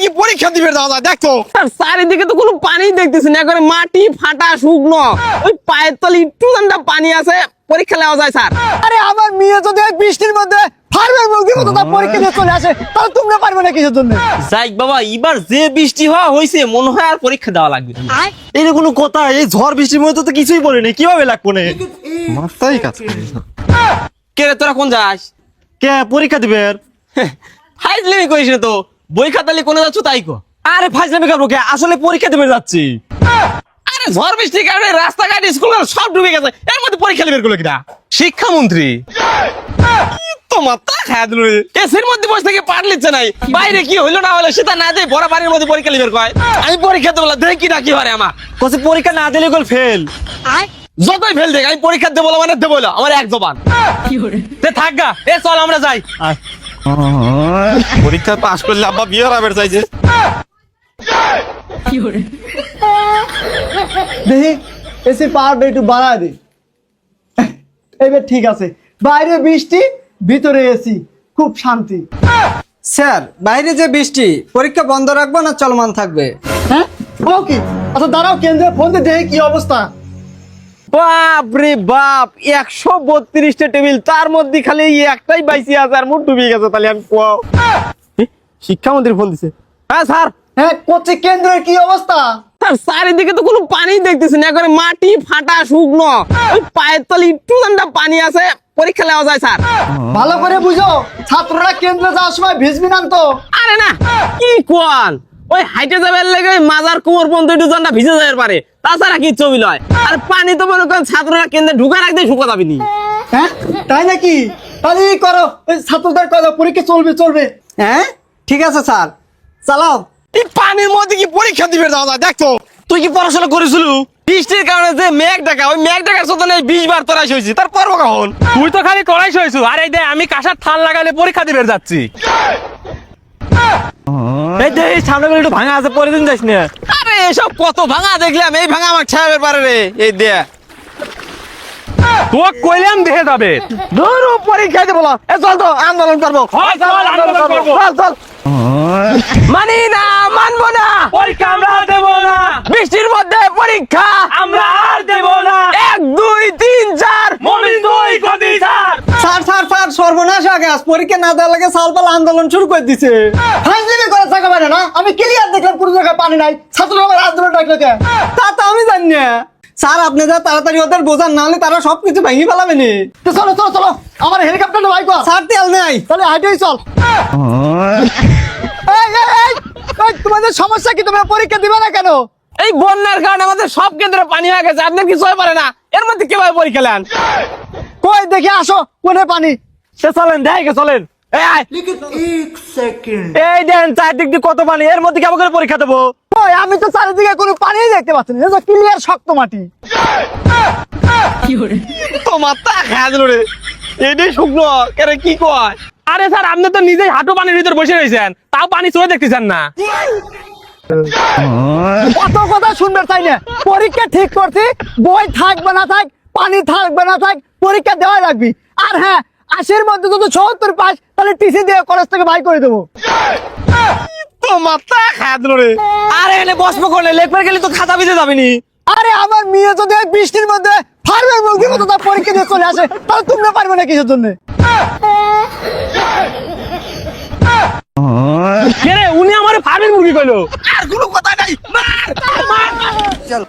কি পরীক্ষা দিবে দাদা দেখো চারিদিকে তো কোনো পানি দেখতেছি না, করে মাটি ফাটা শুকনো, ওই পায়ের তলে একটু ঠান্ডা পানি আছে, পরীক্ষা নেওয়া যায় স্যার। আরে আমার মেয়ে যদি এই বৃষ্টির মধ্যে ফার্মের মুরগির মতো তার পরীক্ষা দিয়ে চলে আসে তাহলে তোমরা পারবে না কিসের জন্য? যাই বাবা, এবার যে বৃষ্টি হওয়া হয়েছে মনে হয় আর পরীক্ষা দেওয়া লাগবে না। এই কোনো কথা, এই ঝড় বৃষ্টির মধ্যে তো কিছুই বলিনি, কিভাবে লাগবো না মাথায় কাজ কে রে তোরা কোন যাস? কে পরীক্ষা দিবে? ফাইজলামি করিস না তো, বই খাতালি কোনে যাচ্ছ তাই কো। আরে ফাজলামি করবো কে, আসলে পরীক্ষা দিবে যাচ্ছি। আরে ঝড় বৃষ্টির কারণে রাস্তাঘাট স্কুল সব ডুবে গেছে, এর মধ্যে পরীক্ষা বের করলো কিনা? শিক্ষামন্ত্রী তোমার তা খায় দিল রে, এসির মধ্যে বসে থেকে পার লিচ্ছে নাই, বাইরে কি হইলো না হলো সেটা না দিয়ে বড় বাড়ির মধ্যে পরীক্ষা লিবের কয়। আমি পরীক্ষা দেবো দেখি না কি হয় আমার, কসে পরীক্ষা না দিলে গোল ফেল। যতই ফেল দেখ আমি পরীক্ষা দেবো মানে দেবো না, আমার এক জবান। থাক গা, এ চল আমরা যাই। পরীক্ষা পাস করলে আব্বা বিয়ে রাবের চাইছে। দেখি এসি পাওয়ারটা একটু বাড়া দে। এবার ঠিক আছে, বাইরে বৃষ্টি ভিতরে এসি, খুব শান্তি। স্যার, বাইরে যে বৃষ্টি, পরীক্ষা বন্ধ রাখবো না চলমান থাকবে? হ্যাঁ ওকে, আচ্ছা দাঁড়াও, কেন্দ্রে ফোন দিয়ে দেখি কি অবস্থা। বাপ রে বাপ, 132টা টেবিল, তার মধ্যে খালি এই একটাই বাইসি আছে আর মুখ ডুবে গেছে। তাহলে আমি কোয়াও শিক্ষামন্ত্রী ফোন দিছে। হ্যাঁ স্যার। হ্যাঁ করছে, কেন্দ্রের কি অবস্থা? স্যার চারিদিকে তো কোনো পানি দেখতেছি না, করে মাটি ফাটা শুকনো, ওই পায়ের তলে একটু ঠান্ডা পানি আছে, পরীক্ষা নেওয়া যায় স্যার। ভালো করে বুঝো, ছাত্ররা কেন্দ্রে যাওয়ার সময় ভিজবি না তো। আরে না, কি কোয়ান, ওই হাইটে যাবার লেগে মাজার কুয়োর পর্যন্ত একটু ঠান্ডা ভিজে যাবার পারে, তাছাড়া কি ছবি লয়। আর পানি তো মনে করেন ছাত্ররা কেন্দ্রে ঢুকার একদিন শুকা যাবে নি। হ্যাঁ তাই নাকি? তাহলে এই করো, ওই ছাত্রদের কথা, পরীক্ষা চলবে চলবে। হ্যাঁ ঠিক আছে স্যার, চালাও। এই পানির মধ্যে কি পরীক্ষা দিবে দাদা দেখো। তুই কি পড়াশোনা করেছিল? বৃষ্টির কারণে যে মেঘ ডাকা, ওই মেঘ ডাকার সতনে 20 বার তোরাই হয়েছি, তার পর্ব কখন? তুই তো খালি কড়াই হয়েছু, আর এই দে আমি কাঁসার থাল লাগালে পরীক্ষা দিবে যাচ্ছি। এই দে সামনে গেলে একটু ভাঙা আছে, পরে দিন যাইস না। আরে এসব কত ভাঙা দেখলাম, এই ভাঙা আমার ছায়াবের পারে রে। এই দে তো কইলাম দেখে যাবে। ধরো পরীক্ষা দেবো, এ চল তো আন্দোলন করবো। চল চল, মানি না, মানবো না, পরীক্ষা আমরা দেব না, বৃষ্টির মধ্যে পরীক্ষা আমরা আর দেব না। 1 2 3 4 মমিন তুই গদি স্যার। স্যার স্যার স্যার, সর্বনাশ আগে আজ পরীক্ষা না দেওয়ার লাগে সালপাল আন্দোলন শুরু করে দিছে। ফাইজলামি করে থাকা পারে না, আমি ক্লিয়ার দেখলাম পুরো জায়গায় পানি নাই, ছাত্ররা আবার আন্দোলন ডাকলো কে? তা তো আমি জানি না স্যার, আপনি যা তাড়াতাড়ি ওদের বোঝান, না হলে তারা সবকিছু ভেঙে ফেলাবে নি। তো চলো চলো চলো, আমার হেলিকপ্টারটা ভাই কর। স্যার তেল নাই। তাহলে হাইটেই চল। এই এই এই, এই, তোমাদের সমস্যা কি? তোমরা পরীক্ষা দিবে না কেন? এই বন্যার কারণে আমাদের সব কেন্দ্রে পানি হয়ে গেছে, আপনার কিছু হয়ে পারে না, এর মধ্যে কিভাবে পরীক্ষা নেন? কই দেখি, আসো কোনে পানি। সে চলেন দেখে চলেন। এই আয়, এই দেন চারদিক দিয়ে কত পানি, এর মধ্যে কেমন করে পরীক্ষা দেবো? কই, আমি তো চারিদিকে কোনো পানিই দেখতে পাচ্ছি না, ক্লিয়ার শক্ত মাটি। তোমার তা খায় দিল রে, এটাই শুকনো কেরে কি কয়? আরে স্যার, আপনি তো নিজেই হাঁটু পানির ভিতর বসে রয়েছেন, তাও পানি চলে দেখতেছেন না। কত কথা শুনবে তাই না? পরীক্ষা ঠিক করছি, বই থাকবে না থাক, পানি থাকবে না থাক, পরীক্ষা দেওয়া লাগবে। আর হ্যাঁ, 80-র মধ্যে যদি 70 পাস, তাহলে টিসি দিয়ে কলেজ থেকে বাই করে দেবো। তোমার তা খায় দিল রে। আরে এনে বসবো করলে লেখবার গেলে তো খাতা ভিজে যাবে নি। আরে আমার মেয়ে যদি এই বৃষ্টির মধ্যে ফার্মের মুরগির মতো তার পরীক্ষা দিয়ে চলে আসে তাহলে তোমরা পারবে না কিসের জন্য? কে রে, উনি আমার ফার্মের মুরগি কইলো। আর কোনো কথা নাই, মার মার মার। চল